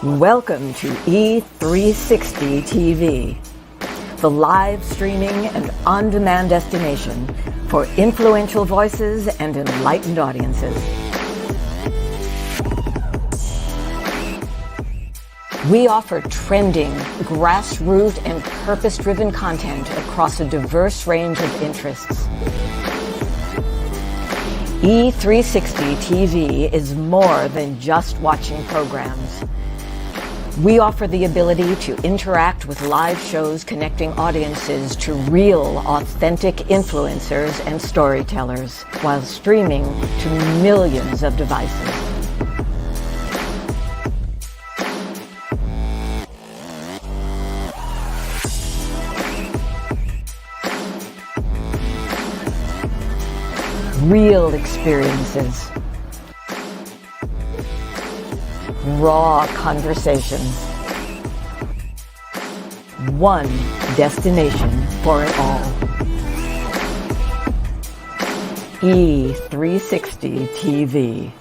Welcome to E360 TV, the live streaming and on-demand destination for influential voices and enlightened audiences. We offer trending, grassroots, and purpose-driven content across a diverse range of interests. E360 TV is more than just watching programs. We offer the ability to interact with live shows connecting audiences to real, authentic influencers and storytellers while streaming to millions of devices. Real experiences. Raw conversations. One destination for it all. E360 TV.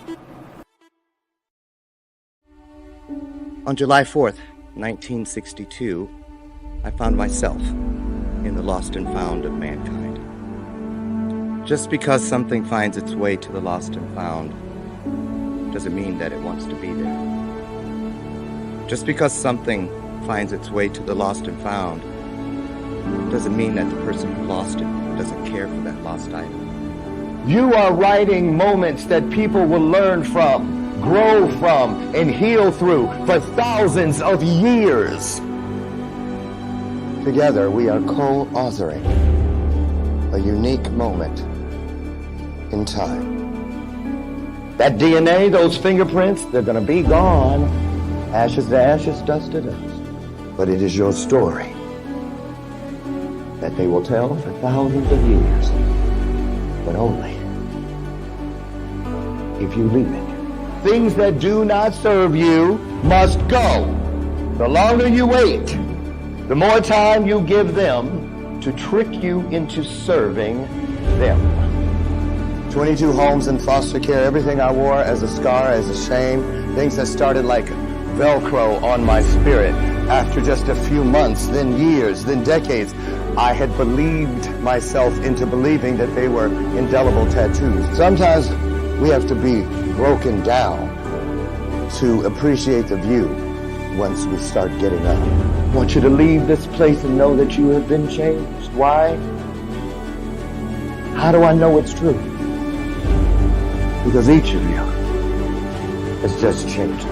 On July 4th, 1962, I found myself in the lost and found of mankind. Just because something finds its way to the lost and found doesn't mean that it wants to be there. Just because something finds its way to the lost and found doesn't mean that the person who lost it doesn't care for that lost item. You are writing moments that people will learn from, grow from, and heal through for thousands of years. Together, we are co-authoring a unique moment in time. That DNA, those fingerprints, they're gonna be gone. Ashes to ashes, dust to dust. But it is your story that they will tell for thousands of years. But only if you leave it. Things that do not serve you must go. The longer you wait, the more time you give them to trick you into serving them. 22 homes in foster care, everything I wore as a scar, as a shame, things that started like Velcro on my spirit. After just a few months, then years, then decades, I had believed myself into believing that they were indelible tattoos. Sometimes we have to be broken down to appreciate the view once we start getting up. I want you to leave this place and know that you have been changed. Why? How do I know it's true? Because each of you has just changed.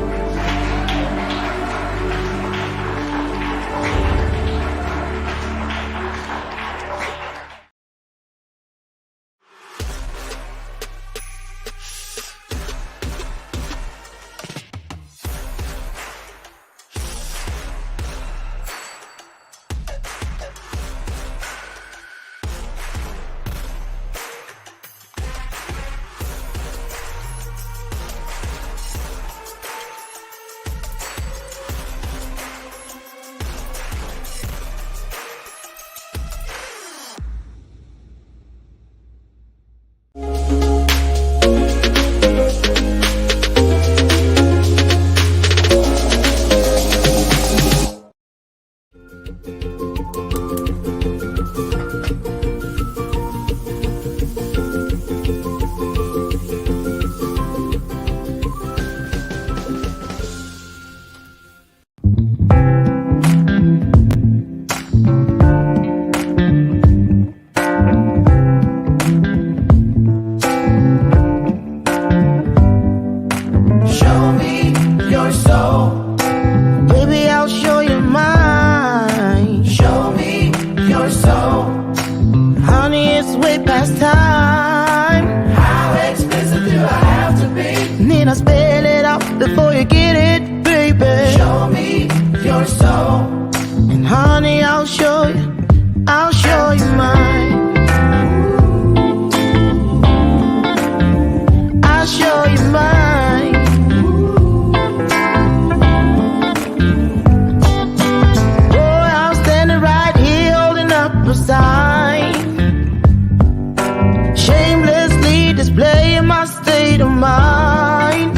Shamelessly displaying my state of mind.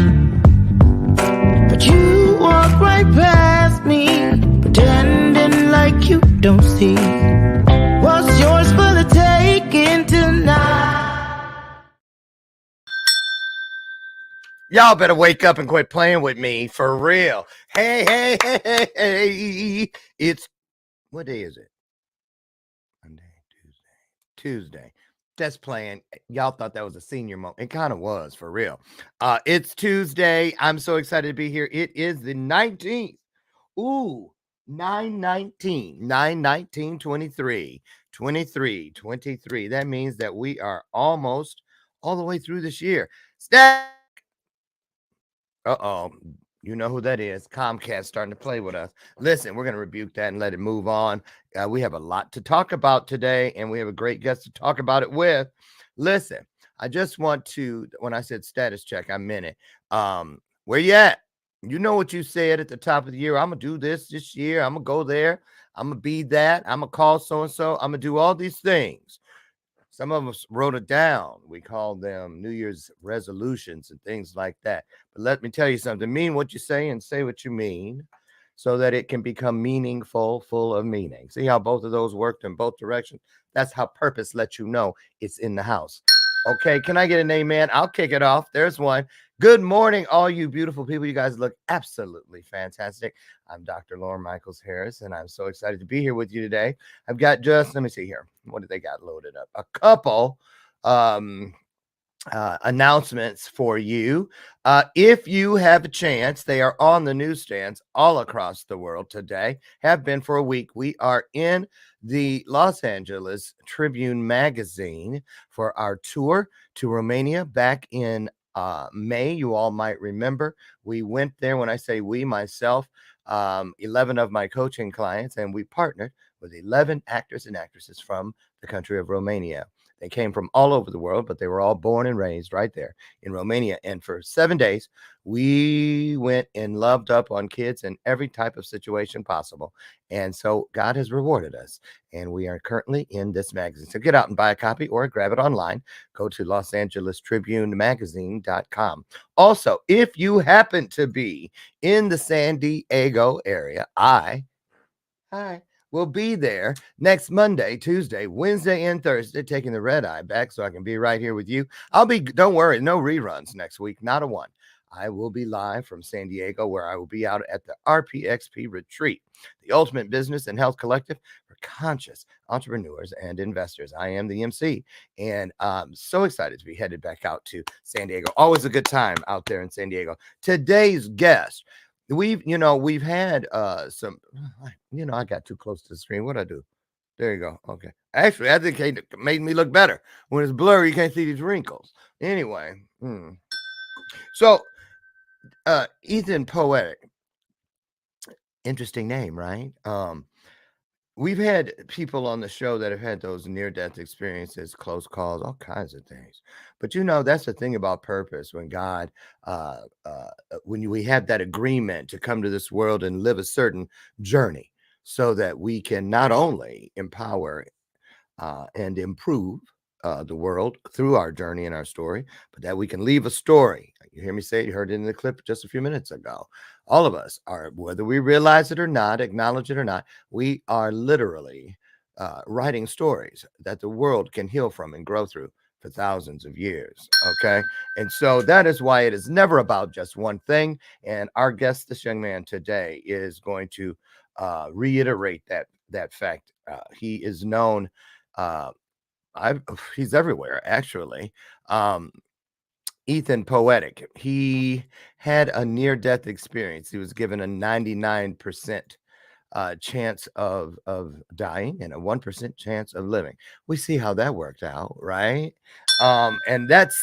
But you walk right Y'all better wake up and quit playing with me for real. Hey. It's, what day is it? Monday, Tuesday. Just playing. Y'all thought that was a senior moment. It kind of was, for real. It's Tuesday. I'm so excited to be here. It is the 19th. Ooh, 9/19/23. 23. That means that we are almost all the way through this year. Uh-oh. You know who that is. Comcast starting to play with us. Listen, we're going to rebuke that and let it move on. We have a lot to talk about today, and we have a great guest to talk about it with. Listen, I just want to, when I said status check, I meant it. Where you at? You know what you said at the top of the year. I'm going to do this year. I'm going to go there. I'm going to be that. I'm going to call so-and-so. I'm going to do all these things. Some of us wrote it down. We called them New Year's resolutions and things like that. But let me tell you something. Mean what you say and say what you mean so that it can become meaningful, full of meaning. See how both of those worked in both directions? That's how purpose lets you know it's in the house. Okay, can I get an amen? I'll kick it off. There's one. Good morning, all you beautiful people. You guys look absolutely fantastic. I'm Dr. Lauren Michaels Harris, and I'm so excited to be here with you today. I've got just, let me see here. What do they got loaded up? A couple announcements for you. If you have a chance, they are on the newsstands all across the world today, have been for a week. We are in the Los Angeles Tribune magazine for our tour to Romania back in May. You all might remember we went there. When I say we, myself, 11 of my coaching clients, and we partnered with 11 actors and actresses from the country of Romania. They came from all over the world, but they were all born and raised right there in Romania. And for 7 days, we went and loved up on kids in every type of situation possible. And so God has rewarded us. And we are currently in this magazine. So get out and buy a copy or grab it online. Go to LosAngelesTribuneMagazine.com. Also, if you happen to be in the San Diego area, I will be there next Monday, Tuesday, Wednesday, and Thursday, taking the red eye back so I can be right here with you. Don't worry, no reruns next week, not a one. I will be live from San Diego, where I will be out at the RPXP Retreat, the ultimate business and health collective for conscious entrepreneurs and investors. I am the MC, and I'm so excited to be headed back out to San Diego. Always a good time out there in San Diego. Today's guest, we've had some, I got too close to the screen. What'd I do? There you go. Okay. Actually, I think it made me look better. When it's blurry, you can't see these wrinkles. Anyway. So, ETHEN Poetic. Interesting name, right? We've had people on the show that have had those near-death experiences, close calls, all kinds of things. But that's the thing about purpose. When God, when we have that agreement to come to this world and live a certain journey, so that we can not only empower and improve the world through our journey and our story, but that we can leave a story. You hear me say it, you heard it in the clip just a few minutes ago. All of us are, whether we realize it or not, acknowledge it or not, we are literally writing stories that the world can heal from and grow through for thousands of years. Okay. And so that is why it is never about just one thing. And our guest, this young man today, is going to reiterate that fact. He is known, he's everywhere, actually. ETHEN Poetic. He had a near-death experience. He was given a 99% chance of dying and a 1% chance of living. We see how that worked out, right? And that's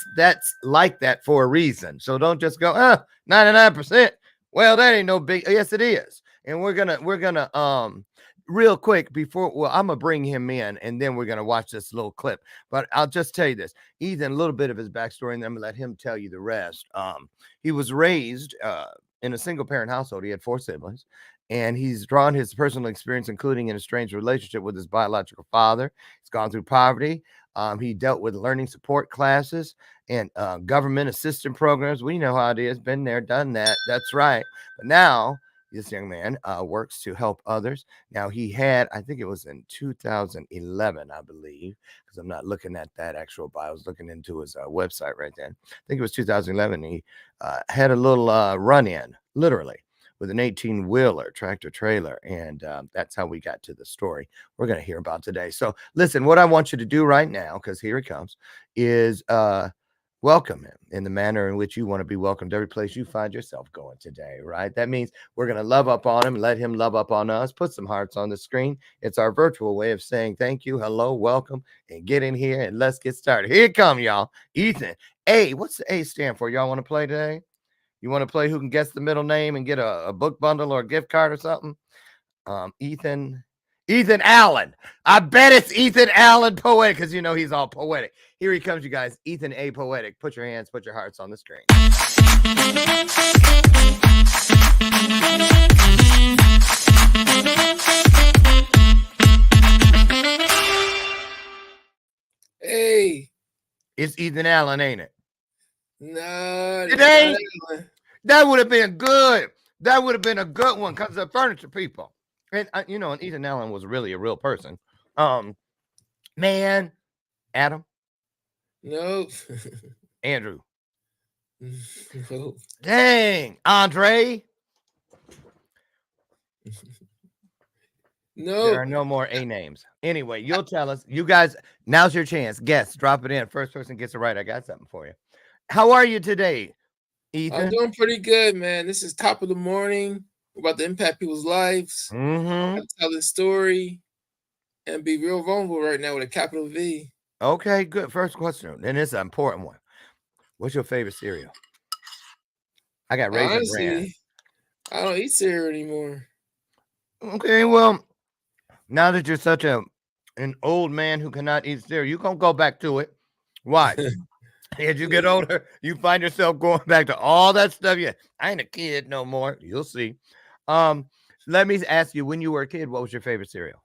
like that for a reason. So don't just go, 99%. Well, that ain't no big. Yes, it is. And we're gonna real quick before, I'm gonna bring him in and then we're gonna watch this little clip. But I'll just tell you this, Ethan, a little bit of his backstory, and then I'm gonna let him tell you the rest. He was raised in a single parent household. He had 4 siblings, and he's drawn his personal experience, including an estranged relationship with his biological father. He's gone through poverty. He dealt with learning support classes and government assistance programs. We know how it is. Been there, done that. That's right. But now This young man works to help others. Now, he had, I think it was in 2011, I believe, because I'm not looking at that actual bio. I was looking into his website right then. I think it was 2011. He had a little run in, literally, with an 18-wheeler tractor trailer. And that's how we got to the story we're going to hear about today. So listen, what I want you to do right now, because here he comes, is welcome him in the manner in which you want to be welcomed every place you find yourself going today, right? That means we're going to love up on him, let him love up on us, put some hearts on the screen. It's our virtual way of saying thank you, hello, welcome, and get in here and let's get started. Here it come, y'all. Ethan A. What's the A stand for? Y'all want to play today? You want to play who can guess the middle name and get a book bundle or a gift card or something? Ethan Allen. I bet it's Ethan Allen Poetic, because you know he's all poetic. Here he comes, you guys. Ethan A. Poetic. Put your hands, put your hearts on the screen. Hey. It's Ethan Allen, ain't it? No, it ain't. That would have been good. That would have been a good one because of furniture people. And you know, and Ethan Allen was really a real person. Man, Adam. Nope. Andrew. Nope. Dang, Andre. No. There are no more A names. Anyway, you'll tell us. You guys, now's your chance. Guess. Drop it in. First person gets it right. I got something for you. How are you today, Ethan? I'm doing pretty good, man. This is top of the morning. We're about to impact people's lives. Mm-hmm. Tell the story and be real vulnerable right now with a capital V. Okay, good. First question, and it's an important one. What's your favorite cereal? I got Raisin Bran. I don't eat cereal anymore. Okay, well, now that you're such an old man who cannot eat cereal, you're going to go back to it. Why? As you get older, you find yourself going back to all that stuff. Yeah, I ain't a kid no more. You'll see. Let me ask you, when you were a kid, what was your favorite cereal?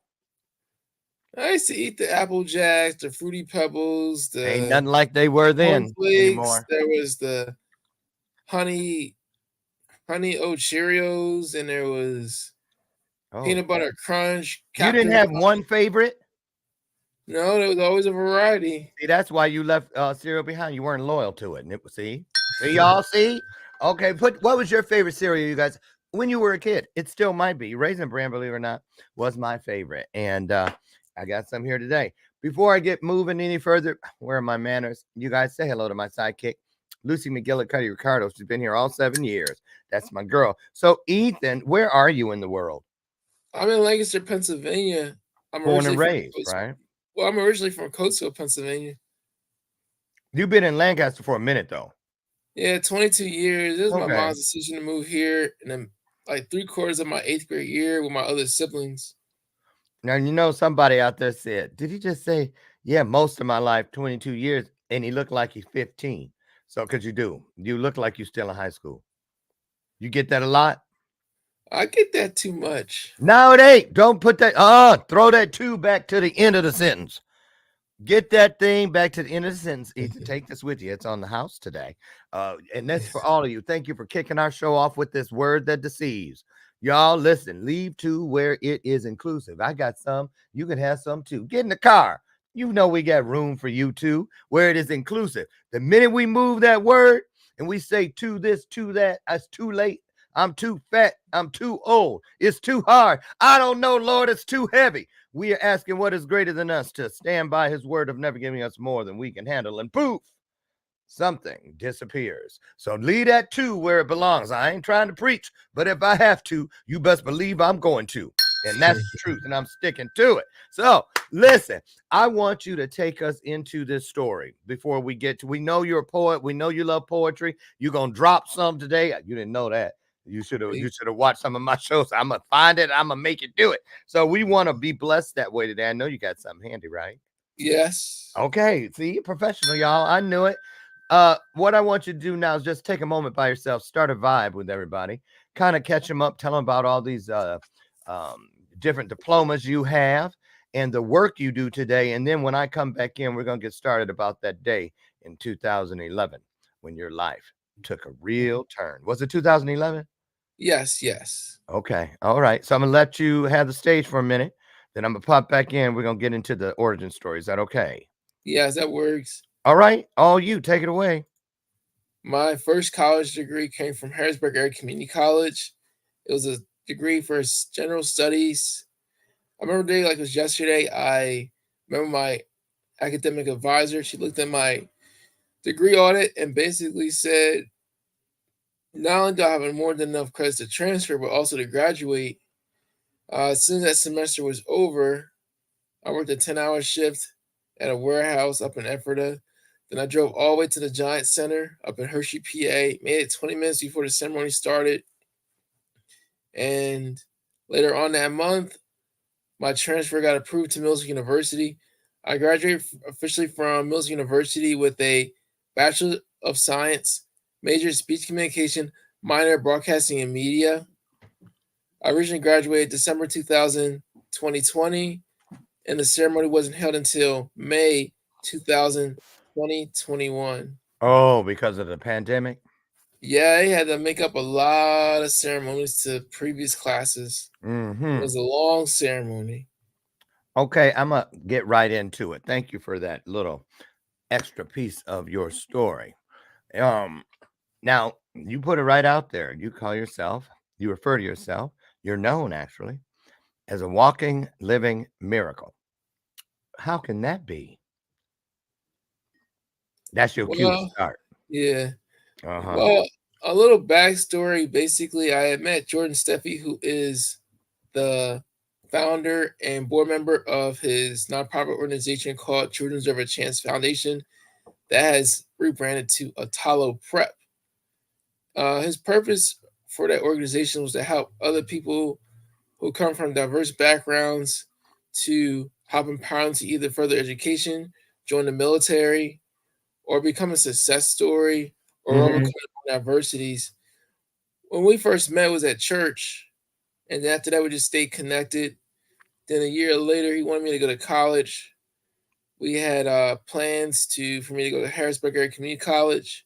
I used to eat the Apple Jacks, the Fruity Pebbles, the ain't nothing like they were then anymore. There was the honey oat Cheerios, and there was peanut butter crunch. You didn't have one favorite? No, there was always a variety. See, that's why you left cereal behind. You weren't loyal to it. And see, y'all see? Okay, what was your favorite cereal, you guys, when you were a kid? It still might be. Raisin Bran, believe it or not, was my favorite. And I got some here today. Before I get moving any further, where are my manners? You guys say hello to my sidekick, Lucy McGillicuddy Ricardo. She's been here all 7 years. That's my girl. So, Ethan, where are you in the world? I'm in Lancaster, Pennsylvania. I'm born and raised, right? Well, I'm originally from Coatesville, Pennsylvania. You've been in Lancaster for a minute, though. Yeah, 22 years. It was my mom's decision to move here, and then like 3/4 of my 8th grade year with my other siblings. Now, you know, somebody out there said, did he just say, yeah, most of my life, 22 years, and he looked like he's 15. So, because you look like you're still in high school. You get that a lot? I get that too much. No, it ain't. Don't put that, throw that 2 back to the end of the sentence. Get that thing back to the end of the sentence. Ethan, take this with you. It's on the house today. And that's for all of you. Thank you for kicking our show off with this word that deceives. Y'all, listen, leave to where it is inclusive. I got some. You can have some too. Get in the car. You know we got room for you too, where it is inclusive. The minute we move that word and we say to this, to that, it's too late. I'm too fat. I'm too old. It's too hard. I don't know, Lord. It's too heavy. We are asking what is greater than us to stand by his word of never giving us more than we can handle. And poof, something disappears. So leave that to where it belongs. I ain't trying to preach, but if I have to, you best believe I'm going to. And that's the truth, and I'm sticking to it. So listen, I want you to take us into this story before we get to, we know you're a poet. We know you love poetry. You're going to drop some today. You didn't know that. You should have watched some of my shows. I'm going to find it. I'm going to make you do it. So we want to be blessed that way today. I know you got something handy, right? Yes. Okay. See, professional, y'all. I knew it. What I want you to do now is just take a moment by yourself, start a vibe with everybody, kind of catch them up, tell them about all these different diplomas you have and the work you do today. And then when I come back in, we're going to get started about that day in 2011 when your life took a real turn. Was it 2011? Yes, yes. Okay. All right. So I'm gonna let you have the stage for a minute. Then I'm gonna pop back in. We're gonna get into the origin story. Is that okay? Yes, that works. All right. All you take it away. My first college degree came from Harrisburg Area Community College. It was a degree for general studies. I remember the day like it was yesterday. I remember my academic advisor. She looked at my degree audit and basically said, not only do I have more than enough credits to transfer, but also to graduate. As soon as that semester was over, I worked a 10-hour shift at a warehouse up in Ephrata. Then I drove all the way to the Giant Center up in Hershey, PA, made it 20 minutes before the ceremony started. And later on that month, my transfer got approved to Mills University. I graduated officially from Mills University with a Bachelor of Science, major in speech communication, minor in broadcasting and media. I originally graduated December 2020, and the ceremony wasn't held until May 2021. Oh, because of the pandemic? Yeah, I had to make up a lot of ceremonies to previous classes. It was a long ceremony. Okay, I'm gonna get right into it. Thank you for that little extra piece of your story. Now you put it right out there. You refer to yourself, you're known actually as a walking, living miracle. How can that be? That's your cue to Well, start. yeah. Uh-huh. Well, a little backstory. Basically, I had met Jordan Steffi, who is the founder and board member of his nonprofit organization called Children Deserve a Chance Foundation that has rebranded to Atalo Prep. His purpose for that organization was to help other people who come from diverse backgrounds to help empower them to either further education, join the military, or become a success story or overcome adversities. When we first met was at church, and after that we just stayed connected. Then a year later, he wanted me to go to college. We had plans for me to go to Harrisburg Area Community College,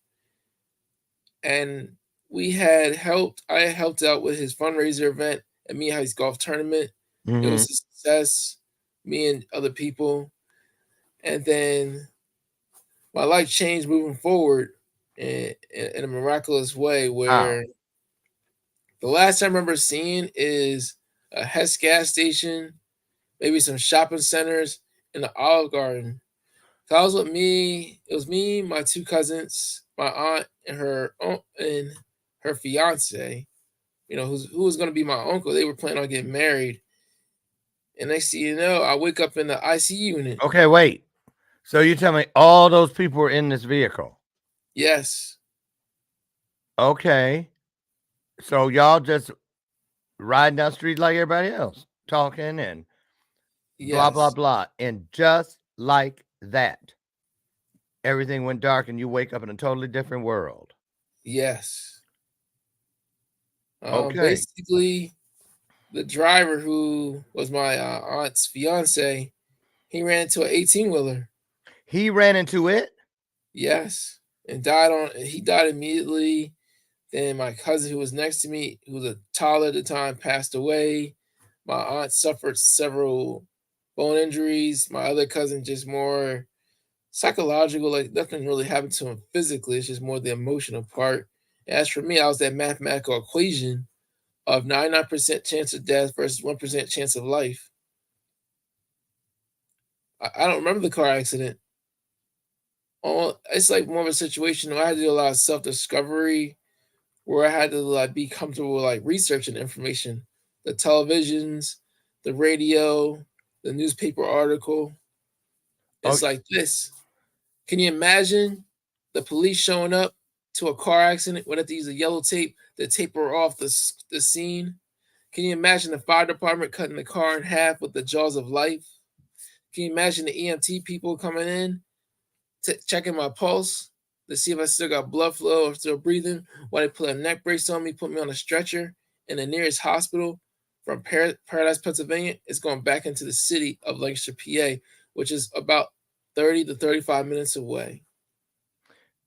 and I had helped out with his fundraiser event at Me High's golf tournament. It was a success, me and other people. And then my life changed moving forward in a miraculous way where the last time I remember seeing is a Hess gas station, maybe some shopping centers, and the Olive Garden. So I was with me. It was me, my two cousins, my aunt, and her fiance. You know, who was going to be my uncle. They were planning on getting married. And next thing you know, I wake up in the ICU unit. Okay, wait. So you tell me all those people were in this vehicle? Yes. Okay. So y'all just riding down the street like everybody else, talking and blah, blah, Yes. blah. And just like that, everything went dark and you wake up in a totally different world. Yes. Okay. Basically, the driver who was my aunt's fiance, he ran into an 18-wheeler. He ran into it? Yes. And he died immediately. Then my cousin who was next to me, who was a toddler at the time, passed away. My aunt suffered several bone injuries. My other cousin just more psychological, like nothing really happened to him physically. It's just more the emotional part. As for me, I was that mathematical equation of 99% chance of death versus 1% chance of life. I don't remember the car accident. It's like more of a situation where I had to do a lot of self-discovery, where I had to like be comfortable with like researching information, the televisions, the radio, the newspaper article. It's like this. Can you imagine the police showing up to a car accident when they have to use a yellow tape to taper off the scene? Can you imagine the fire department cutting the car in half with the jaws of life? Can you imagine the EMT people coming in, checking my pulse to see if I still got blood flow or still breathing, while they put a neck brace on me, put me on a stretcher, and the nearest hospital from Paradise, Pennsylvania is going back into the city of Lancaster, PA, which is about 30 to 35 minutes away.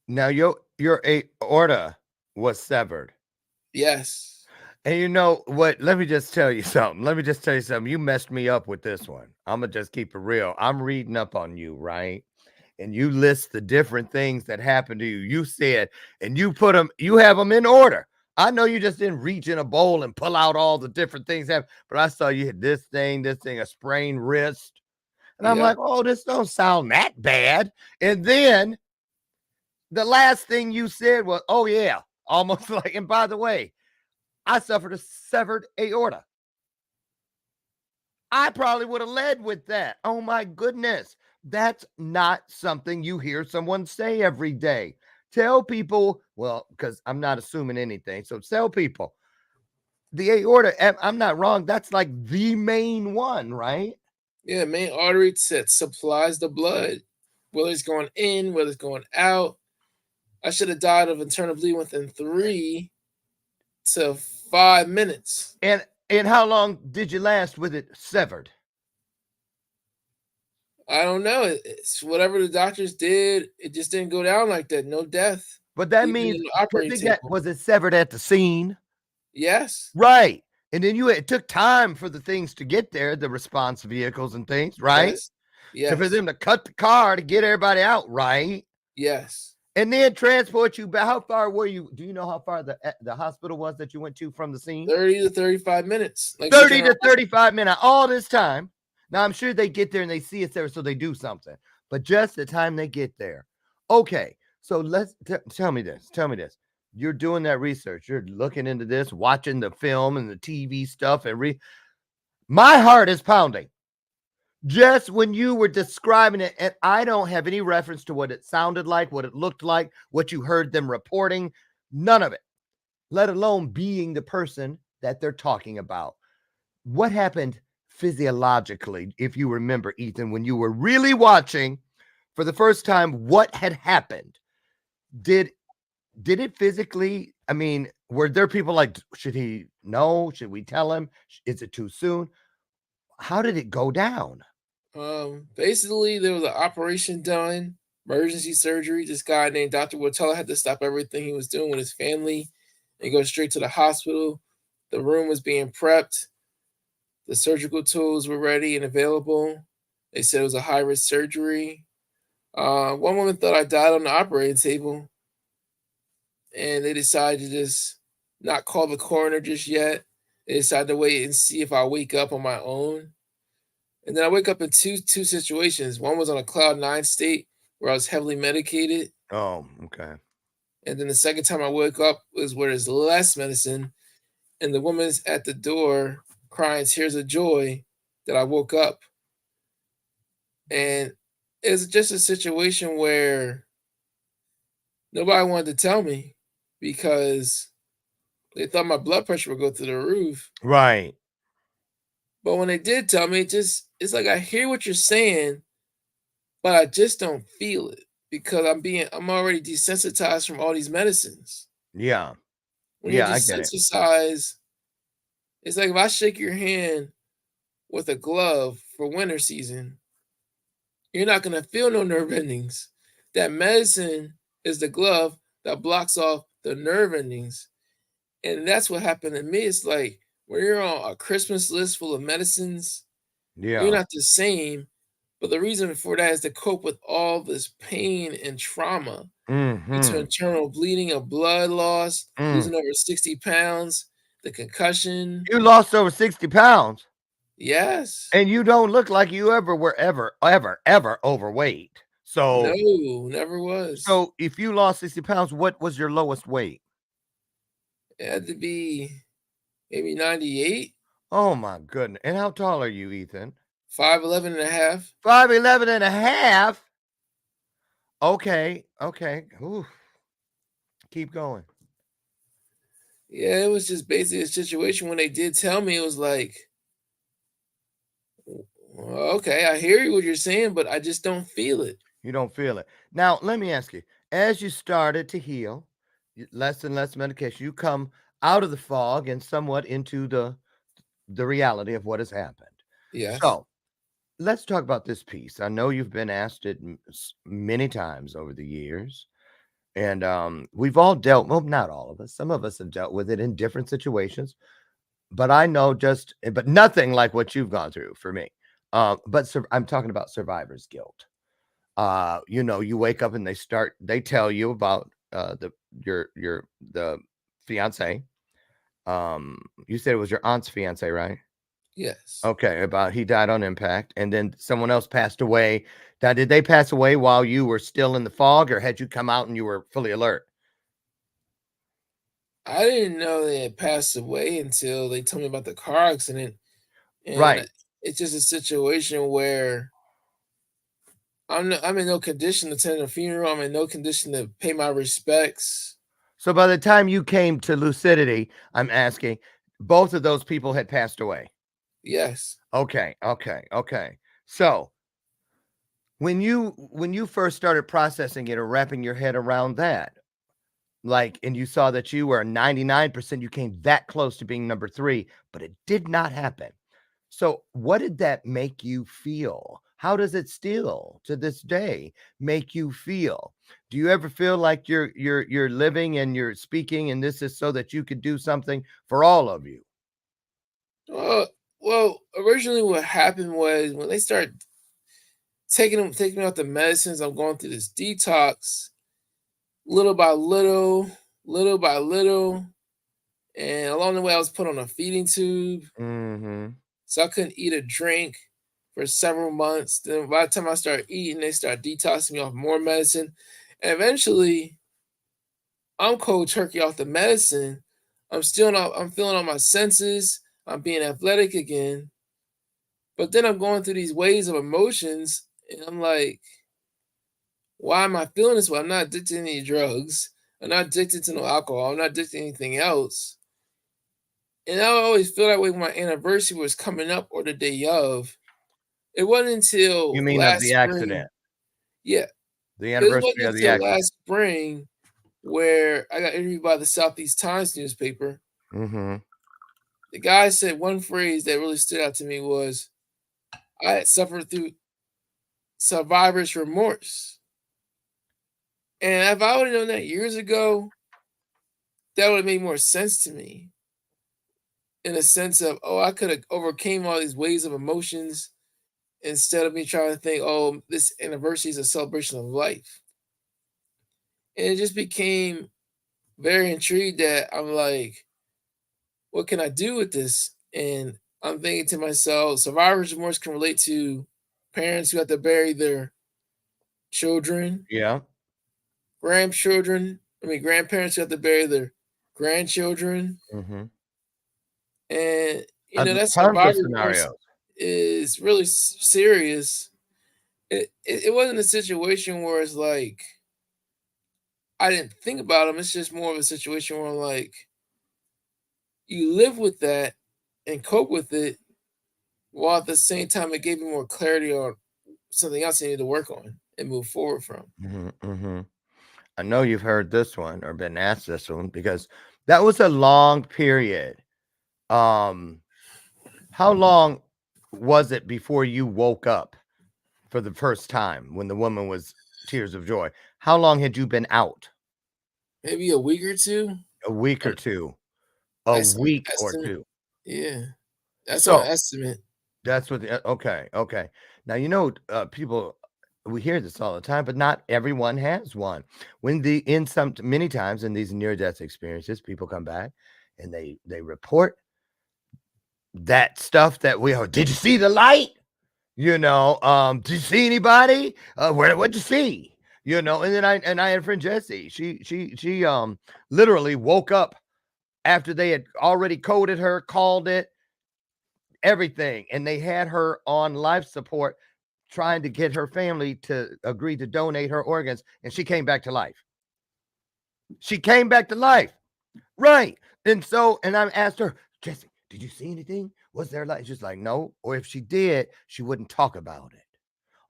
Now your aorta was severed. Yes. And you know what? Let me just tell you something. You messed me up with this one. I'm going to just keep it real. I'm reading up on you, right? And you list the different things that happened to you. You said, and you have them in order. I know you just didn't reach in a bowl and pull out all the different things but I saw you hit this thing, a sprained wrist. And I'm Yep. like, oh, this don't sound that bad. And then the last thing you said was, oh, yeah, almost like, and by the way, I suffered a severed aorta. I probably would have led with that. Oh, my goodness. That's not something you hear someone say every day. Tell people, well, because I'm not assuming anything. So tell people the aorta, I'm not wrong. That's like the main one, right? Yeah, main artery that supplies the blood, whether it's going in, whether it's going out. I should have died of internal bleeding within 3 to 5 minutes. And how long did you last with it severed? I don't know. It's whatever the doctors did. It just didn't go down like that. No death. But that Even means in the operating table. was it severed at the scene? Yes. Right. And then it took time for the things to get there, the response vehicles and things, right? Yes. Yes. And for them to cut the car to get everybody out, right? Yes. And then transport you back. How far were you? Do you know how far the hospital was that you went to from the scene? 30 to 35 minutes. Like 30 to 35 minutes. All this time. Now, I'm sure they get there and they see it's there, so they do something. But just the time they get there. Okay. So tell me this. You're doing that research. You're looking into this, watching the film and the TV stuff. My heart is pounding. Just when you were describing it, and I don't have any reference to what it sounded like, what it looked like, what you heard them reporting, none of it, let alone being the person that they're talking about. What happened physiologically, if you remember, Ethan, when you were really watching for the first time, what had happened? Did it physically, I mean, were there people like, should he know? Should we tell him? Is it too soon? How did it go down? Basically, there was an operation done, emergency surgery. This guy named Dr. Watella had to stop everything he was doing with his family and go straight to the hospital. The room was being prepped. The surgical tools were ready and available. They said it was a high-risk surgery. One woman thought I died on the operating table, and they decided to just not call the coroner just yet. They decided to wait and see if I wake up on my own. And then I wake up in two situations. One was on a cloud 9 state where I was heavily medicated. Oh, okay. And then the second time I woke up was where there's less medicine. And the woman's at the door crying tears of joy that I woke up. And it's just a situation where nobody wanted to tell me because they thought my blood pressure would go through the roof. Right. But when they did tell me, it's like I hear what you're saying, but I just don't feel it because I'm already desensitized from all these medicines. Yeah. When you're desensitized, it's like if I shake your hand with a glove for winter season, you're not gonna feel no nerve endings. That medicine is the glove that blocks off the nerve endings. And that's what happened to me. It's like when you're on a Christmas list full of medicines, you're not the same. But the reason for that is to cope with all this pain and trauma due to internal bleeding of blood loss, losing over 60 pounds, the concussion. You lost over 60 pounds. Yes. And you don't look like you ever were ever overweight. So no, never was. So if you lost 60 pounds, what was your lowest weight? It had to be maybe 98. Oh my goodness. And how tall are you, Ethan? 5'11" and a half. 5'11" and a half. Okay. Ooh. Keep going. Yeah, it was just basically a situation when they did tell me, it was like, okay, I hear what you're saying, but I just don't feel it. You don't feel it. Now, let me ask you, as you started to heal, less and less medication, you come out of the fog and somewhat into the reality of what has happened. Yes. So let's talk about this piece. I know you've been asked it many times over the years. And we've all dealt, well, not all of us, some of us have dealt with it in different situations. But I know but nothing like what you've gone through for me. But I'm talking about survivor's guilt. You know, you wake up and they tell you about the fiance. You said it was your aunt's fiance, right? Yes. Okay, about he died on impact, and then someone else passed away. Now, did they pass away while you were still in the fog, or had you come out and you were fully alert? I didn't know they had passed away until they told me about the car accident. And Right. it's just a situation where I'm in no condition to attend a funeral. I'm in no condition to pay my respects. So by the time you came to lucidity, I'm asking, both of those people had passed away. Yes. Okay. So when you first started processing it or wrapping your head around that, like, and you saw that you were 99%, you came that close to being number 3, but it did not happen. So what did that make you feel? How does it still to this day make you feel? Do you ever feel like you're living and you're speaking and this is so that you could do something for all of you? Well, originally what happened was when they started taking me out the medicines, I'm going through this detox, little by little, little by little, and along the way I was put on a feeding tube, Mm-hmm. so I couldn't eat or drink for several months. Then by the time I started eating, they started detoxing me off more medicine, and eventually I'm cold turkey off the medicine. I'm feeling all my senses. I'm being athletic again. But then I'm going through these waves of emotions, and I'm like, why am I feeling this way? I'm not addicted to any drugs. I'm not addicted to no alcohol. I'm not addicted to anything else. And I always feel that way when my anniversary was coming up or the day of. It wasn't You until mean of last the spring. accident, Yeah, the it wasn't anniversary of the until accident? last spring where I got interviewed by the Southeast Times newspaper. Mm-hmm. The guy said one phrase that really stood out to me was, I had suffered through survivor's remorse. And if I would have known that years ago, that would have made more sense to me. In a sense of, oh, I could have overcame all these waves of emotions instead of me trying to think, oh, this anniversary is a celebration of life. And it just became very intrigued that I'm like, what can I do with this? And I'm thinking to myself, survivor's remorse can relate to parents who have to bury their children, Yeah. grandparents who have to bury their grandchildren. Mm-hmm. And, that Tons of survivor's remorse scenarios. is really serious. It wasn't a situation where it's like, I didn't think about them. It's just more of a situation where, like, you live with that and cope with it, while at the same time it gave me more clarity on something else I need to work on and move forward from. Mm-hmm. Mm-hmm. I know you've heard this one or been asked this one because that was a long period. How long was it before you woke up for the first time when the woman was tears of joy? How long had you been out? Maybe a week or two. A week or two. A That's an week or estimate. two. Yeah, that's on So estimate. that's what okay. Now people, we hear this all the time, but not everyone has one. Many times in these near-death experiences, people come back and they report that stuff that did you see the light? Did you see anybody? What'd you see? And then I had a friend Jessie. She literally woke up after they had already coded her, called it, everything, and they had her on life support trying to get her family to agree to donate her organs, and she came back to life. Right. And I asked her, Jessie, did you see anything? Was there light? She's like, no. Or if she did, she wouldn't talk about it.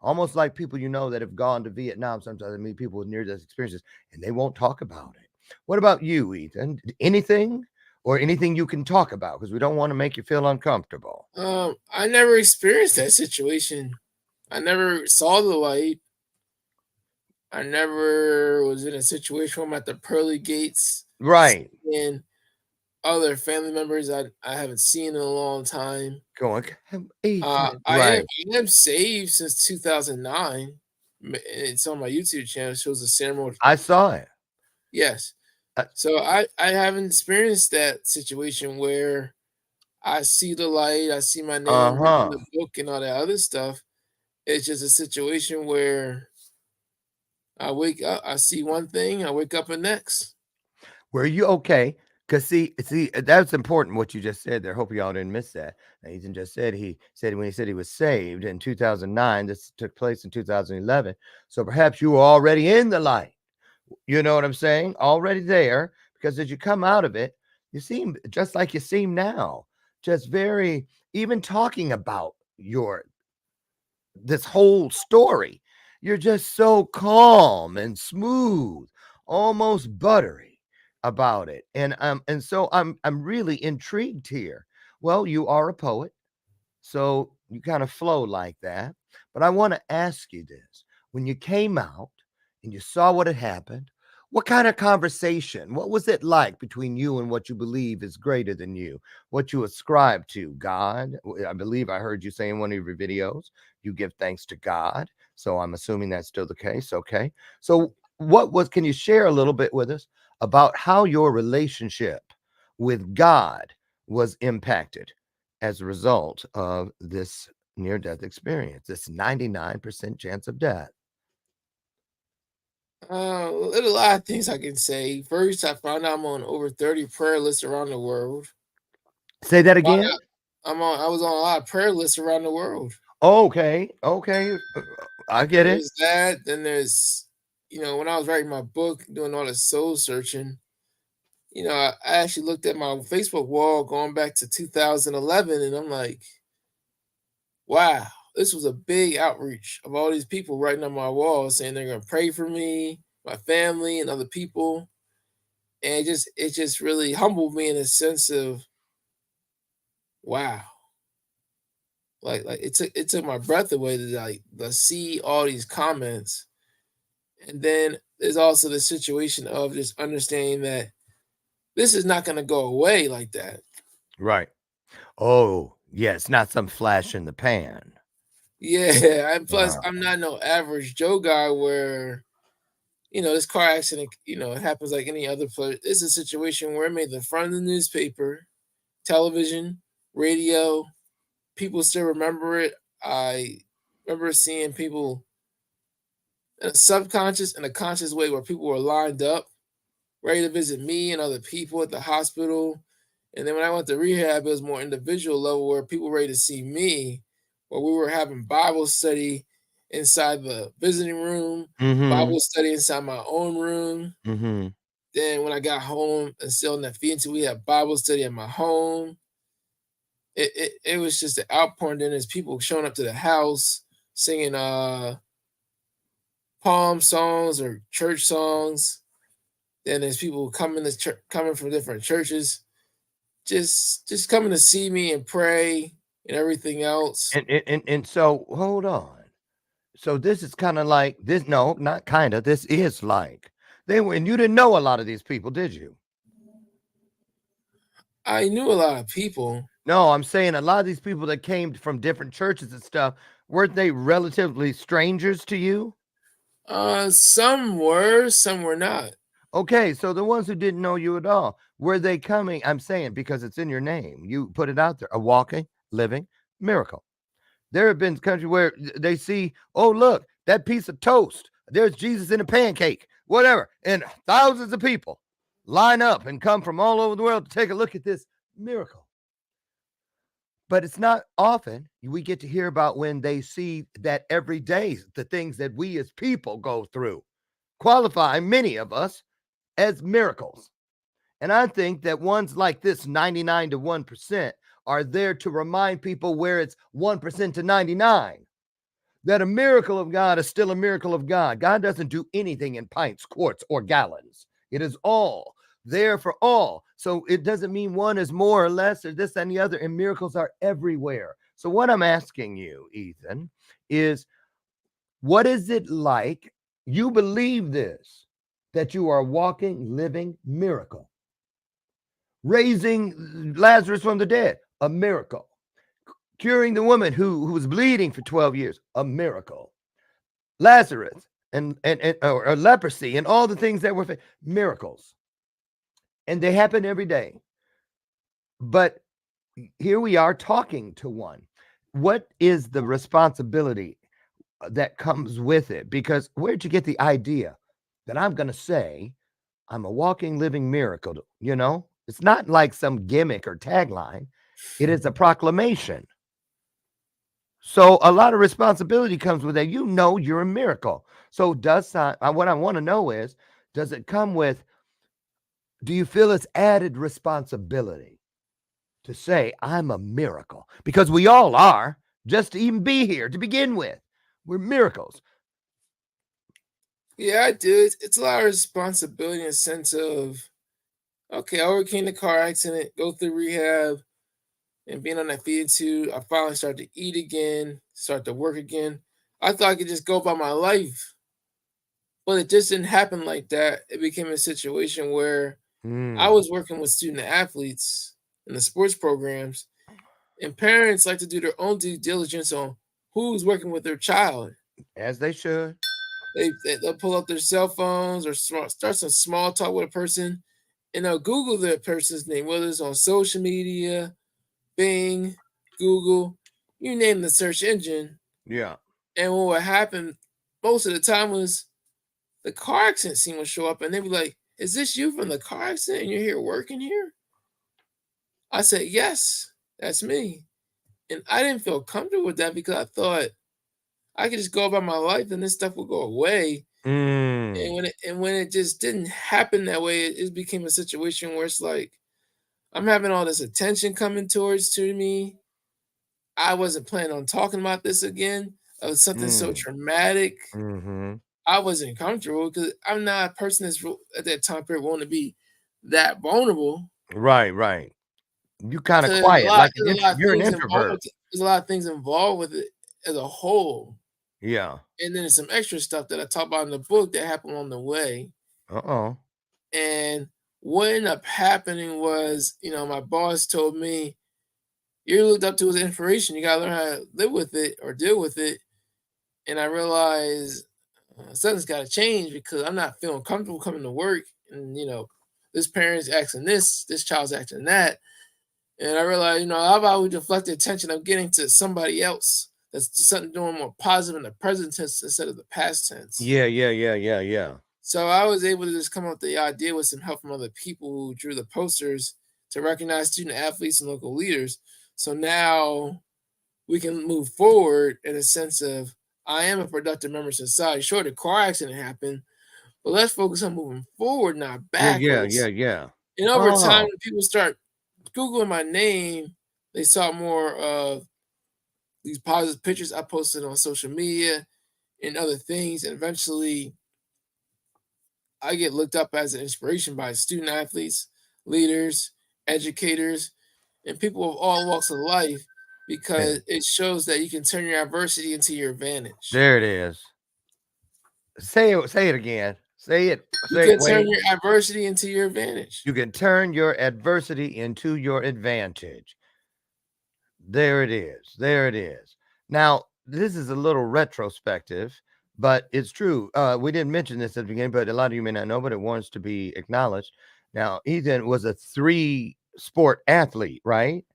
Almost like people that have gone to Vietnam. Sometimes I meet people with near-death experiences and they won't talk about it. What about you, Ethan? Anything you can talk about? Because we don't want to make you feel uncomfortable. I never experienced that situation. I never saw the light. I never was in a situation where I'm at the pearly gates, Right. seeing other family members I haven't seen in a long time. Going, Ethan. I am Right. I am saved since 2009. It's on my YouTube channel. It shows the ceremony. I saw it. Yes. Uh So I haven't experienced that situation where I see the light, I see my name written in huh. the book and all that other stuff. It's just a situation where I wake up, I see one thing, I wake up and next. Were you okay? Because see, that's important what you just said there. Hope y'all didn't miss that. Now, Ethan just said when he said he was saved in 2009, this took place in 2011. So perhaps you were already in the light. You know what I'm saying? Already there, because as you come out of it, you seem just like you seem now. Just very, even talking about this whole story, you're just so calm and smooth, almost buttery about it. And so I'm really intrigued here. Well, you are a poet, so you kind of flow like that. But I want to ask you this. When you came out and you saw what had happened, what kind of conversation, what was it like between you and what you believe is greater than you, what you ascribe to? God? I believe I heard you say in one of your videos, you give thanks to God. So I'm assuming that's still the case. Okay. So can you share a little bit with us about how your relationship with God was impacted as a result of this near-death experience, this 99% chance of death? There's a lot of things I can say. First, I found out I'm on over 30 prayer lists around the world. Say that Found again. out I was on a lot of prayer lists around the world. Okay, okay, I get it. There's that. Then there's, when I was writing my book, doing all the soul searching, I actually looked at my Facebook wall going back to 2011, and I'm like, wow, this was a big outreach of all these people writing on my wall saying they're gonna pray for me, my family, and other people. And it just really humbled me in a sense of wow. Like it took my breath away to see all these comments. And then there's also the situation of just understanding that this is not gonna go away like that. Right. Oh, yeah, it's not some flash in the pan. Yeah, and plus Uh, I'm not no average Joe guy where this car accident, it happens like any other place. It's a situation where it made the front of the newspaper, television, radio. People still remember it. I remember seeing people in a subconscious and a conscious way where people were lined up, ready to visit me and other people at the hospital. And then when I went to rehab, it was more individual level where people were ready to see me, where we were having Bible study inside the visiting room, mm-hmm. Bible study inside my own room. Mm-hmm. Then when I got home and still in that until we had Bible study at my home. It was just an outpouring. Then there's people showing up to the house singing palm songs or church songs. Then there's people coming to coming from different churches, just coming to see me and pray and everything else. And so hold on. So this is kind of like this. No, not kind of. This is like they were, and you didn't know a lot of these people, did you? I knew a lot of people. No, I'm saying a lot of these people that came from different churches and stuff, weren't they relatively strangers to you? Some were not. Okay, so the ones who didn't know you at all, were they coming? I'm saying because it's in your name. You put it out there, a walking, living miracle. There have been countries where they see, oh, look, that piece of toast. There's Jesus in a pancake, whatever. And thousands of people line up and come from all over the world to take a look at this miracle. But it's not often we get to hear about when they see that every day, the things that we as people go through, qualify many of us as miracles. And I think that ones like this 99 to 1% are there to remind people where it's 1% to 99, that a miracle of God is still a miracle of God. God doesn't do anything in pints, quarts, or gallons. It is all there for all. So it doesn't mean one is more or less or this and the other, and miracles are everywhere. So what I'm asking you, Ethan, is what is it like You believe this, that you are a walking, living miracle. Raising Lazarus from the dead, a miracle. Curing the woman who was bleeding for 12 years, a miracle. Lazarus or leprosy and all the things that were miracles. And they happen every day. But here we are talking to one. What is the responsibility that comes with it? Because where'd you get the idea that I'm going to say I'm a walking, living miracle? You know, it's not like some gimmick or tagline. It is a proclamation. So a lot of responsibility comes with that. You know, you're a miracle. So what I want to know is, does it come with, do you feel it's added responsibility to say I'm a miracle? Because we all are, just to even be here to begin with. We're miracles. Yeah, I do. It's a lot of responsibility in the sense of, okay, I overcame the car accident, go through rehab, and being on that feeding tube, I finally started to eat again, start to work again. I thought I could just go about my life, but it just didn't happen like that. It became a situation where I was working with student athletes in the sports programs, and parents like to do their own due diligence on who's working with their child. As they should. They'll pull up their cell phones or start some small talk with a person, and they'll Google the person's name, whether it's on social media, Bing, Google, you name the search engine. Yeah. And what would happen most of the time was the car accident scene would show up, and they'd be like, "Is this you from the car accident? And you're here working here?" I said, "Yes, that's me." And I didn't feel comfortable with that because I thought I could just go about my life and this stuff will go away. And when it just didn't happen that way, it became a situation where it's like I'm having all this attention coming to me. I wasn't planning on talking about this again. It was something so traumatic. I wasn't comfortable because I'm not a person that's at that time period want to be that vulnerable. Right. You kind of So quiet, like you're an introvert. There's a lot of things involved with it as a whole. Yeah. And then there's some extra stuff that I talk about in the book that happened on the way. And what ended up happening was, my boss told me, "You're looked up to as inspiration. You gotta learn how to live with it or deal with it." And I realized something's got to change because I'm not feeling comfortable coming to work. And this parent's asking this child's asking that. And I realized, how about we deflect the attention of getting to somebody else that's something doing more positive in the present tense instead of the past tense. Yeah. So I was able to just come up with the idea with some help from other people who drew the posters to recognize student athletes and local leaders. So now we can move forward in a sense of I am a productive member of society. Sure, the car accident happened, but let's focus on moving forward, not backwards. Yeah. And over time, when people start Googling my name, they saw more of these positive pictures I posted on social media and other things. And eventually, I get looked up as an inspiration by student athletes, leaders, educators, and people of all walks of life because it shows that you can turn your adversity into your advantage. There it is. Say it again. Say it. You can turn your adversity into your advantage. You can turn your adversity into your advantage. There it is. Now, this is a little retrospective, but it's true. We didn't mention this at the beginning, but a lot of you may not know, but it wants to be acknowledged. Now, Ethan was a 3-sport athlete, right?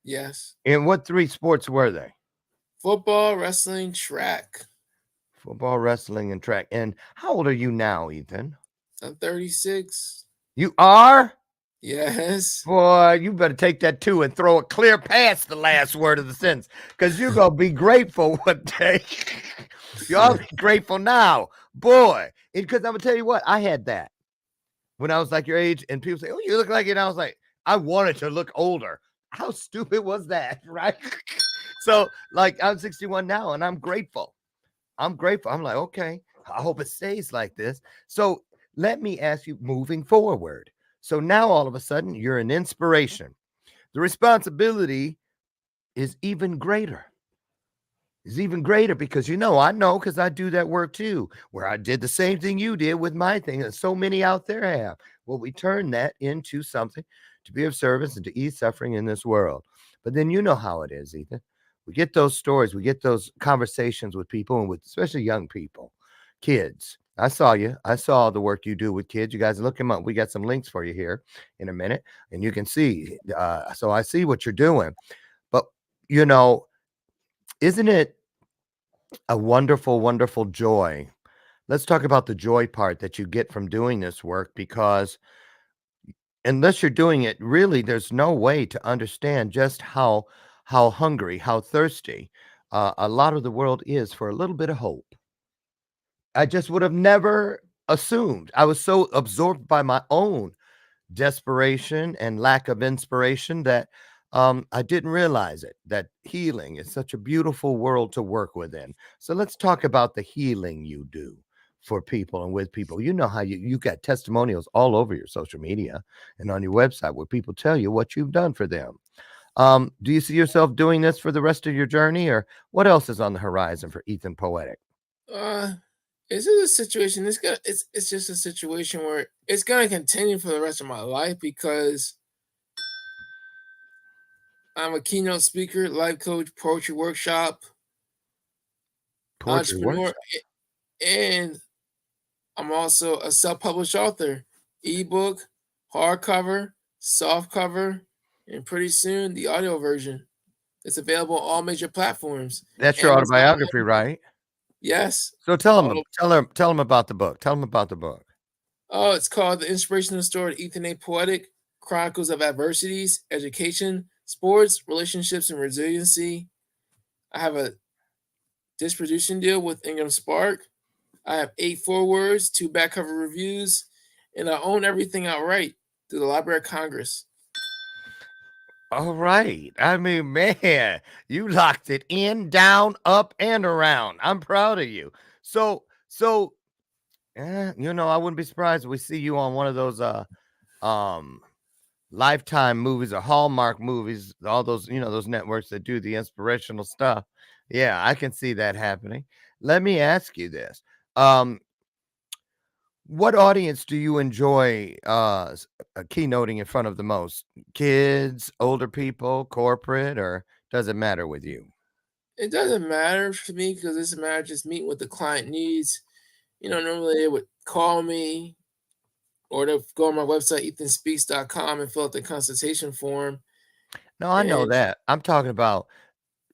Yes. And what 3 sports were they? Football, wrestling, track. Football, wrestling, and track. And how old are you now, Ethan? I'm 36. You are? Yes. Boy, you better take that 2 and throw it clear past the last word of the sentence because you're going to be grateful one day. Y'all be grateful now. Boy, because I'm going to tell you what, I had that when I was like your age and people say, "Oh, you look like it." And I was like, I wanted to look older. How stupid was that, right? So like I'm 61 now and I'm grateful. I'm like, okay, I hope it stays like this. So let me ask you moving forward. So now all of a sudden you're an inspiration. The responsibility is even greater. is even greater because I know because I do that work too, where I did the same thing you did with my thing, and so many out there have. Well, we turn that into something to be of service and to ease suffering in this world. But then you know how it is, Ethan. We get those stories, we get those conversations with people, and with especially young people, kids. I saw you. I saw the work you do with kids. You guys look them up. We got some links for you here in a minute, and you can see. So I see what you're doing. But you know, isn't it a wonderful, wonderful joy? Let's talk about the joy part that you get from doing this work, because unless you're doing it, really, there's no way to understand just how hungry, how thirsty a lot of the world is for a little bit of hope. I just would have never assumed. I was so absorbed by my own desperation and lack of inspiration that I didn't realize it, that healing is such a beautiful world to work within. So let's talk about the healing you do for people and with people. You know how you got testimonials all over your social media and on your website where people tell you what you've done for them. Do you see yourself doing this for the rest of your journey, or what else is on the horizon for Ethen Poetic? This is a situation. It's just a situation where it's gonna continue for the rest of my life because I'm a keynote speaker, life coach, poetry workshop, Poetry entrepreneur, works. and I'm also a self-published author, ebook, hardcover, softcover, and pretty soon the audio version. It's available on all major platforms. That's your Amazon. autobiography, right? Yes. So tell them about the book. Tell them about the book. Oh, it's called The Inspirational Story, ETHEN Poetic, Chronicles of Adversities, Education, Sports, Relationships, and Resiliency. I have a distribution deal with Ingram Spark. I have 8 forewords, 2 back cover reviews, and I own everything outright through the Library of Congress. All right. I mean, man, you locked it in, down, up, and around. I'm proud of you. So, I wouldn't be surprised if we see you on one of those Lifetime movies or Hallmark movies, all those, those networks that do the inspirational stuff. Yeah, I can see that happening. Let me ask you this. What audience do you enjoy keynoting in front of the most? Kids, older people, corporate, or does it matter with you? It doesn't matter for me because it's a matter of just meeting what the client needs. Normally they would call me or they'll go on my website, ethenspeaks.com, and fill out the consultation form. No, I know And that. I'm talking about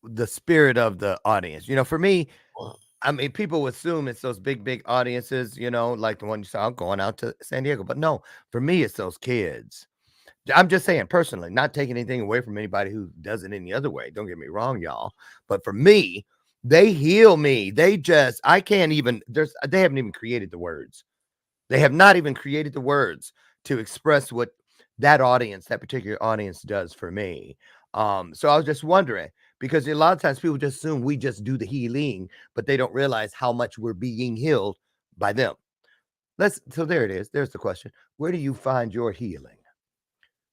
the spirit of the audience. For me, well, I mean, people assume it's those big, big audiences, like the one you saw going out to San Diego. But no, for me, it's those kids. I'm just saying personally, not taking anything away from anybody who does it any other way. Don't get me wrong, y'all. But for me, they heal me. I can't even, they haven't even created the words. They have not even created the words to express what that particular audience does for me. So I was just wondering, because a lot of times people just assume we just do the healing, but they don't realize how much we're being healed by them. So there it is. There's the question. Where do you find your healing?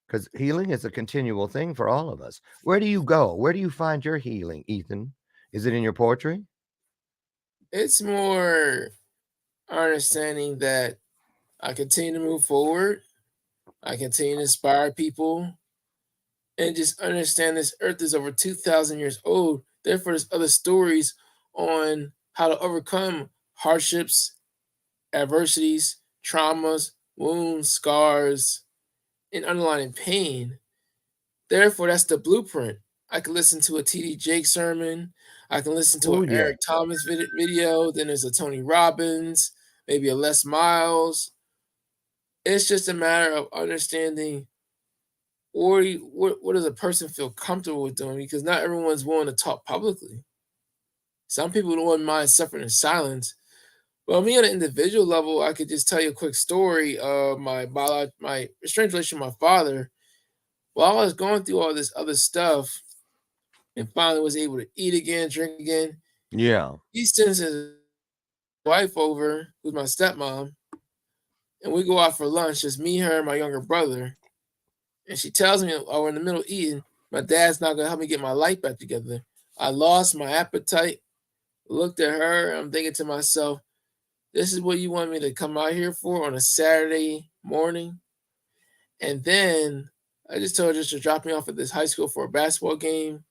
Because healing is a continual thing for all of us. Where do you go? Where do you find your healing, Ethen? Is it in your poetry? it's more understanding that I continue to move forward. I continue to inspire people and just understand this earth is over 2,000 years old. Therefore, there's other stories on how to overcome hardships, adversities, traumas, wounds, scars, and underlying pain. Therefore, that's the blueprint. I can listen to a T.D. Jakes sermon. I can listen to Oh, an yeah. Eric Thomas video. Then there's a Tony Robbins, maybe a Les Miles. It's just a matter of understanding what does a person feel comfortable with doing, because not everyone's willing to talk publicly. Some people don't mind suffering in silence. Well, me on an individual level, I could just tell you a quick story of my estranged relationship with my father. While I was going through all this other stuff and finally was able to eat again, drink again, Yeah. he sends his wife over, who's my stepmom, and we go out for lunch, just me, her, and my younger brother. And she tells me, we're in the middle of eating, my dad's not going to help me get my life back together. I lost my appetite. looked at her. I'm thinking to myself, this is what you want me to come out here for on a Saturday morning? And then I just told her just to drop me off at this high school for a basketball game,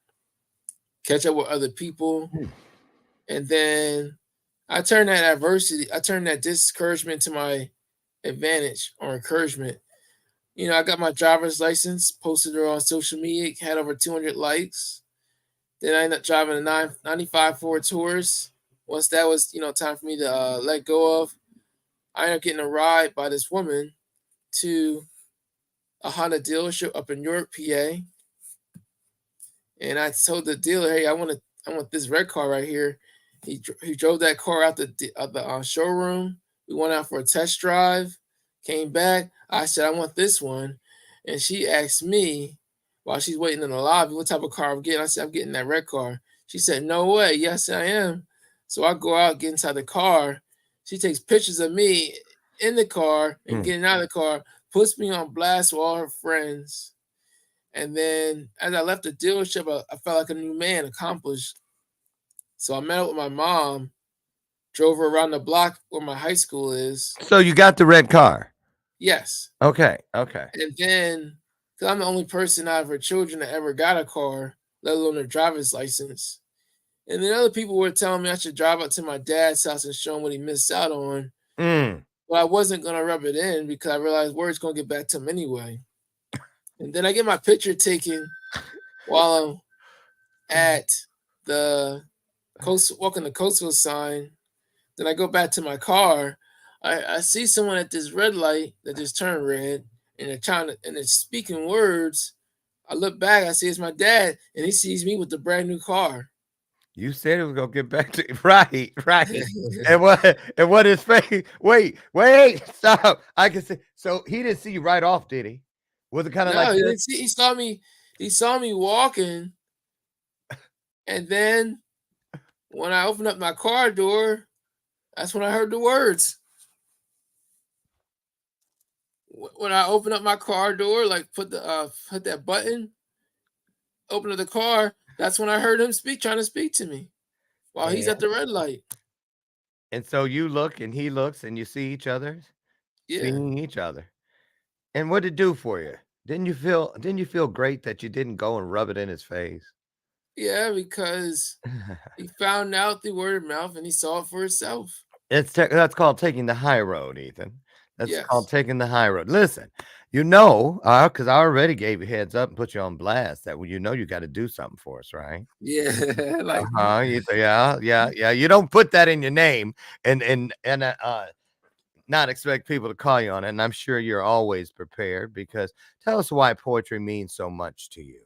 catch up with other people. And then I turned that discouragement to my advantage or encouragement. I got my driver's license, posted it on social media, had over 200 likes. Then I ended up driving a 95 Ford Taurus. Once that was, time for me to let go of, I ended up getting a ride by this woman to a Honda dealership up in York, PA. And I told the dealer, "Hey, I want this red car right here." He drove that car out the showroom. We went out for a test drive. Came back. I said, "I want this one," and she asked me while she's waiting in the lobby, "What type of car I'm getting?" I said, "I'm getting that red car." She said, "No way." Yes, I am. So I go out, get inside the car. She takes pictures of me in the car and getting out of the car, puts me on blast with all her friends. And then as I left the dealership, I felt like a new man, accomplished. So I met up with my mom, drove her around the block where my high school is. So you got the red car? Yes. Okay. And then, because I'm the only person out of her children that ever got a car, let alone a driver's license. And then other people were telling me I should drive up to my dad's house and show him what he missed out on. But I wasn't going to rub it in because I realized word's going to get back to him anyway. And then I get my picture taken while I'm at the walking the Coastville sign. Then I go back to my car. I see someone at this red light that just turned red, and they're speaking words. I look back, I see it's my dad, and he sees me with the brand new car. You said it was gonna get back to right. and what his face? Wait, stop. I can see. So he didn't see you right off, did he? Was it kind of like he this? didn't see, he saw me walking, and then when I opened up my car door, that's when I heard the words. When I opened up my car door, like put that button, open up the car, that's when I heard him trying to speak to me while he's at the red light. And so you look and he looks and you see each other, seeing each other. And what did it do for you? Didn't you feel great that you didn't go and rub it in his face? Yeah, because he found out through word of mouth and he saw it for himself. That's called taking the high road, Ethan. That's called Yes. taking the high road. Listen, because I already gave you heads up and put you on blast that you got to do something for us, right? Yeah, like yeah. You don't put that in your name and not expect people to call you on it. And I'm sure you're always prepared, because tell us why poetry means so much to you.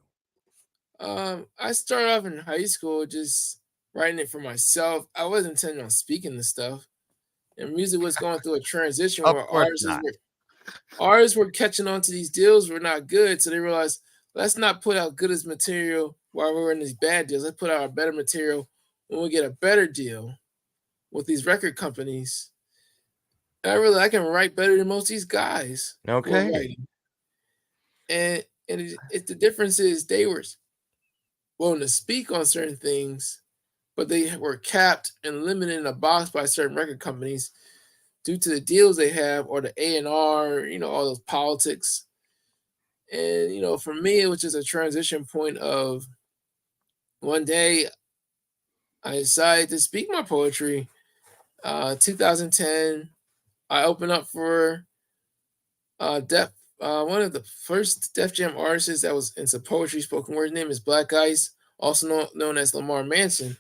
I started off in high school just writing it for myself. I wasn't intending on speaking this stuff. And music was going through a transition Of where course not. artists were catching on to these deals were not good. So they realized, let's not put out good as material while we're in these bad deals. Let's put out our better material when we get a better deal with these record companies. And I can write better than most of these guys. Okay. And the difference is they were willing to speak on certain things, but they were capped and limited in a box by certain record companies due to the deals they have or the A&R, all those politics. And, for me, it was just a transition point of one day I decided to speak my poetry. 2010, I opened up for one of the first Def Jam artists that was into poetry, spoken word. His name is Black Ice, also known as Lamar Manson.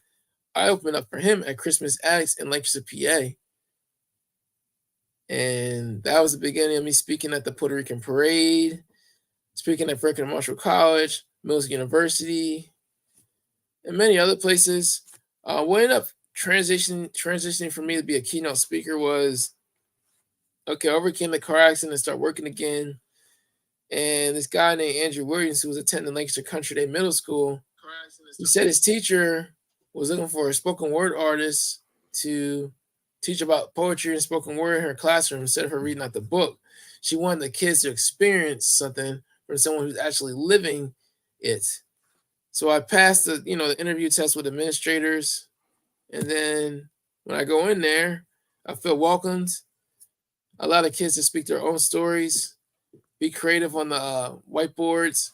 I opened up for him at Christmas Addicts in Lancaster, PA. And that was the beginning of me speaking at the Puerto Rican Parade, speaking at Franklin Marshall College, Mills University, and many other places. What ended up transitioning for me to be a keynote speaker was, I overcame the car accident and started working again. And this guy named Andrew Williams, who was attending Lancaster Country Day Middle School, he said his teacher was looking for a spoken word artist to teach about poetry and spoken word in her classroom instead of her reading out the book. She wanted the kids to experience something from someone who's actually living it. So I passed the interview test with administrators And then when I go in there, I feel welcomed. A lot of kids to speak their own stories, be creative on the whiteboards.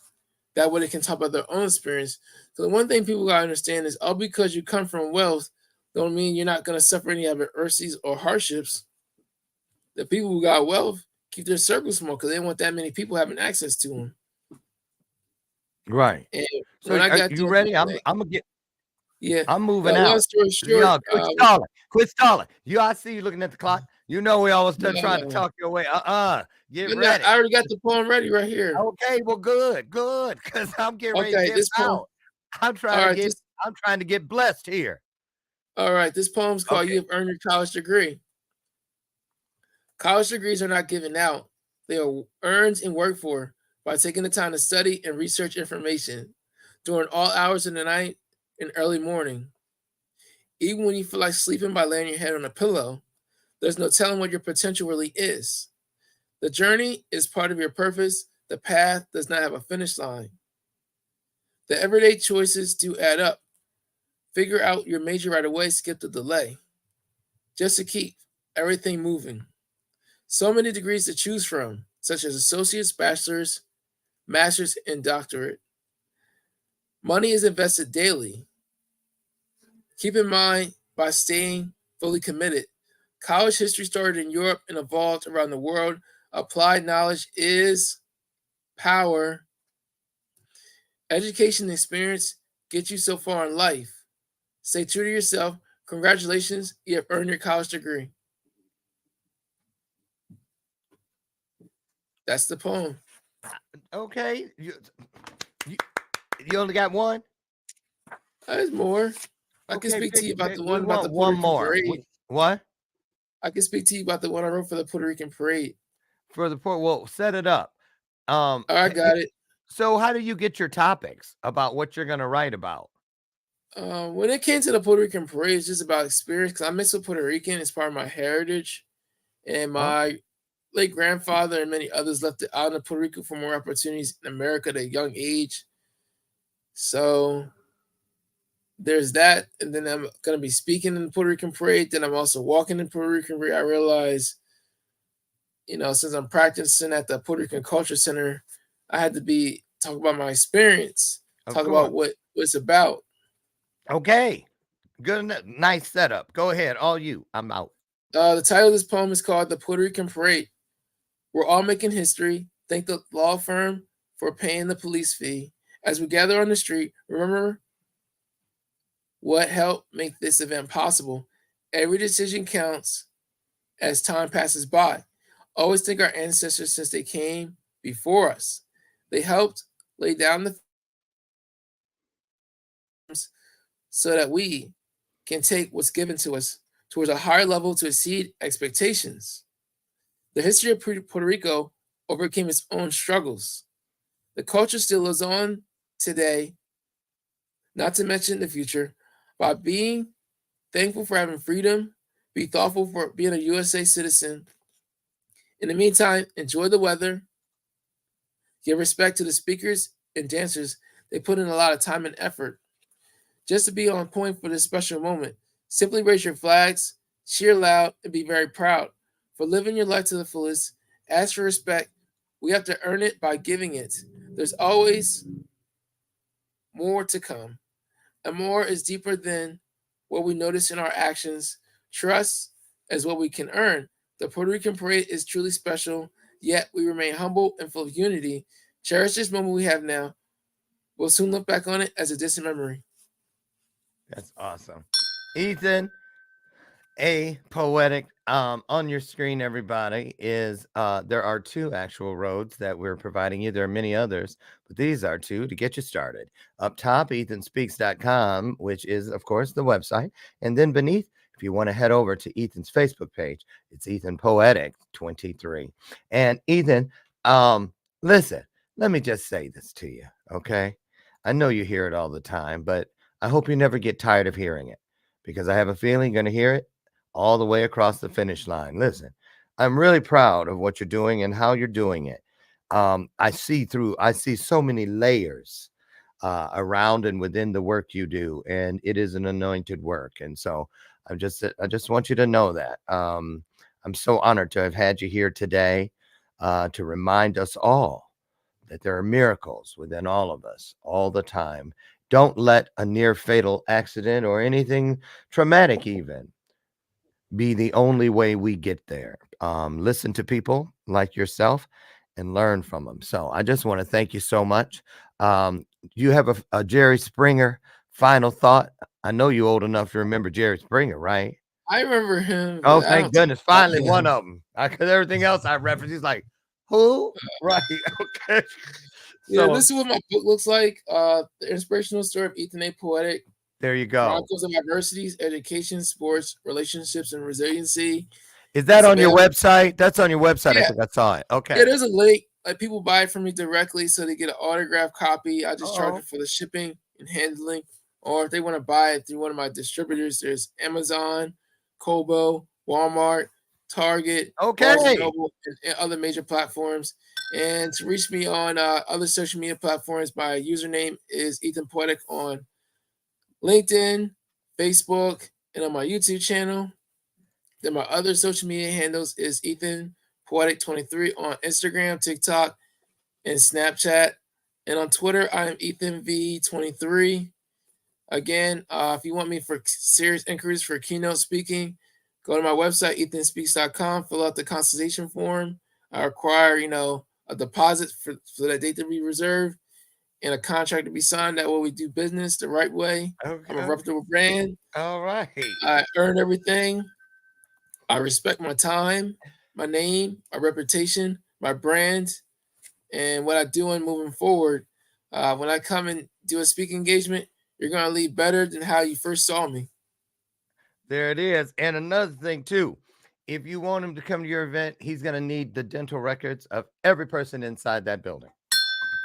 That way they can talk about their own experience. So the one thing people gotta understand is, all because you come from wealth, don't mean you're not gonna suffer any adversities or hardships. The people who got wealth keep their circles small because they don't want that many people having access to them. Right. And So when I are got you there, ready? I'm moving long out. story short, Y'all quit stalling. Quit stalling. I see you looking at the clock. You know we always trying to no, talk your way. Get I ready. already got the poem ready right here. Okay, well, good, because I'm getting ready to Okay, dip this poem. out. I'm All right, trying to get blessed here. all right. This poem's called Okay. "You Have Earned Your College Degree." College degrees are not given out; they are earned and worked for by taking the time to study and research information during all hours of the night and early morning. Even when you feel like sleeping by laying your head on a pillow, there's no telling what your potential really is. The journey is part of your purpose. The path does not have a finish line. The everyday choices do add up. Figure out your major right away, skip the delay, just to keep everything moving. So many degrees to choose from, such as associate's, bachelor's, master's, and doctorate. Money is invested daily. Keep in mind, by staying fully committed, college history started in Europe and evolved around the world. Applied knowledge is power. Education and experience get you so far in life. Stay true to yourself. Congratulations, you have earned your college degree. That's the poem. Okay. You only got one? There's more. I can Okay, speak to you about the we one about the want Puerto one Rican more. parade. What? I can speak to you about the one I wrote for the Puerto Rican parade. For the port. Well, set it up. I got it. So how do you get your topics about what you're going to write about? When it came to the Puerto Rican parade, it's just about experience because I mix with Puerto Rican. It's part of my heritage. And my late grandfather and many others left it out in Puerto Rico for more opportunities in America at a young age. So there's that. And then I'm going to be speaking in the Puerto Rican parade. Then I'm also walking in Puerto Rican parade. I realize, since I'm practicing at the Puerto Rican Culture Center, I had to talk about my experience, about what it's about. Okay. Good. Nice setup. Go ahead. All you. I'm out. The title of this poem is called The Puerto Rican Parade. We're all making history. Thank the law firm for paying the police fee. As we gather on the street, remember what helped make this event possible. Every decision counts as time passes by. Always thank our ancestors since they came before us. They helped lay down the so that we can take what's given to us towards a higher level to exceed expectations. The history of Puerto Rico overcame its own struggles. The culture still lives on today, not to mention the future, by being thankful for having freedom, be thoughtful for being a USA citizen. In the meantime, enjoy the weather, give respect to the speakers and dancers. They put in a lot of time and effort. Just to be on point for this special moment, simply raise your flags, cheer loud, and be very proud. For living your life to the fullest, ask for respect. We have to earn it by giving it. There's always more to come. And more is deeper than what we notice in our actions. Trust is what we can earn. The Puerto Rican parade is truly special, yet we remain humble and full of unity. Cherish this moment we have now. We'll soon look back on it as a distant memory. That's awesome. Ethan, a poetic. On your screen, everybody, is there are two actual roads that we're providing you. There are many others, but these are two to get you started. Up top, ethenspeaks.com, which is, of course, the website. And then beneath, if you want to head over to Ethan's Facebook page, it's Ethen Poetic 23. And Ethan, listen, let me just say this to you, okay? I know you hear it all the time, but I hope you never get tired of hearing it, because I have a feeling you're going to hear it all the way across the finish line. Listen, I'm really proud of what you're doing and how you're doing it. I see so many layers around and within the work you do, and it is an anointed work. And so I just want you to know that I'm so honored to have had you here today to remind us all that there are miracles within all of us all the time. Don't let a near fatal accident or anything traumatic even be the only way we get there. Listen to people like yourself and learn from them. So I just want to thank you so much. You have a Jerry Springer final thought? I know you're old enough to remember Jerry Springer, right? I remember him. Oh, thank goodness. Finally, one of them. Because everything else I referenced, he's like, who? Right. Okay. Yeah, this is what my book looks like. The inspirational story of ETHEN Poetic. There you go. Chronicles of Adversities, Education, Sports, Relationships, and Resiliency. Is that on your website? That's on your website. Yeah. I think I saw it. Okay. Yeah, there's a link. Like, people buy it from me directly, so they get an autographed copy. I just charge it for the shipping and handling. Or if they want to buy it through one of my distributors, there's Amazon, Kobo, Walmart, Target, Noble, and other major platforms. And to reach me on other social media platforms, my username is ETHEN Poetic on LinkedIn, Facebook, and on my YouTube channel. Then my other social media handles is ETHEN Poetic 23 on Instagram, TikTok, and Snapchat. And on Twitter, I am Ethan V23. Again, if you want me for serious inquiries for keynote speaking, go to my website, ethenspeaks.com, fill out the consultation form. I require, a deposit for that date to be reserved and a contract to be signed. That way we do business the right way. Okay. I'm a reputable brand. All right. I earn everything. I respect my time, my name, my reputation, my brand, and what I do in moving forward. When I come and do a speaking engagement, you're going to leave better than how you first saw me. There it is. And another thing, too, if you want him to come to your event, he's going to need the dental records of every person inside that building.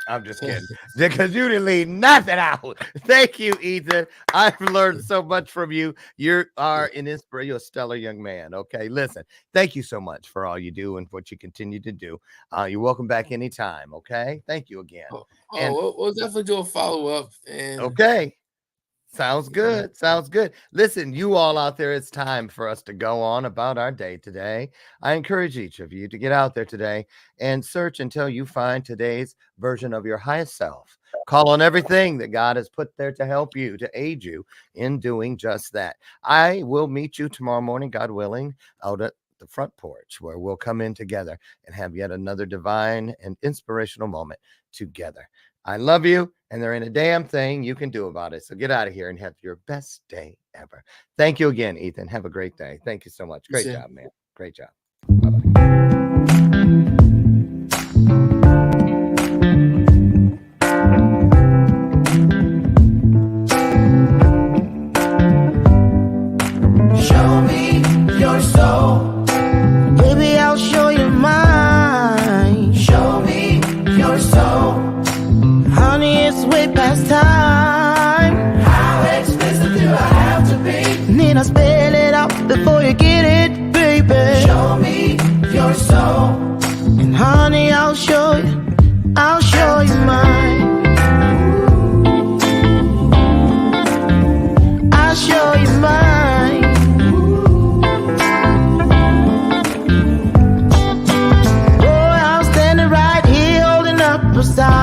I'm just kidding, because you didn't leave nothing out. Thank you, Ethan. I've learned so much from you. You are an inspiration. You're a stellar young man. Okay, listen, thank you so much for all you do and what you continue to do. You're welcome back anytime. Okay, thank you again. We'll definitely do a follow-up. Okay. Sounds good. Sounds good. Listen, you all out there, it's time for us to go on about our day today. I encourage each of you to get out there today and search until you find today's version of your highest self. Call on everything that God has put there to help you, to aid you in doing just that. I will meet you tomorrow morning, God willing, out at the front porch, where we'll come in together and have yet another divine and inspirational moment together. I love you, and there ain't a damn thing you can do about it. So get out of here and have your best day ever. Thank you again, Ethan. Have a great day. Thank you so much. Great job, man. Great job. Bye-bye. Show me your soul. Baby, I'll show you mine. Show me your soul. Honey, it's way past time. How expensive do I have to be? Need I spell it out before you get it, baby? Show me your soul. And honey, I'll show you mine. I'll show you mine. Oh, I'm standing right here holding up a sign.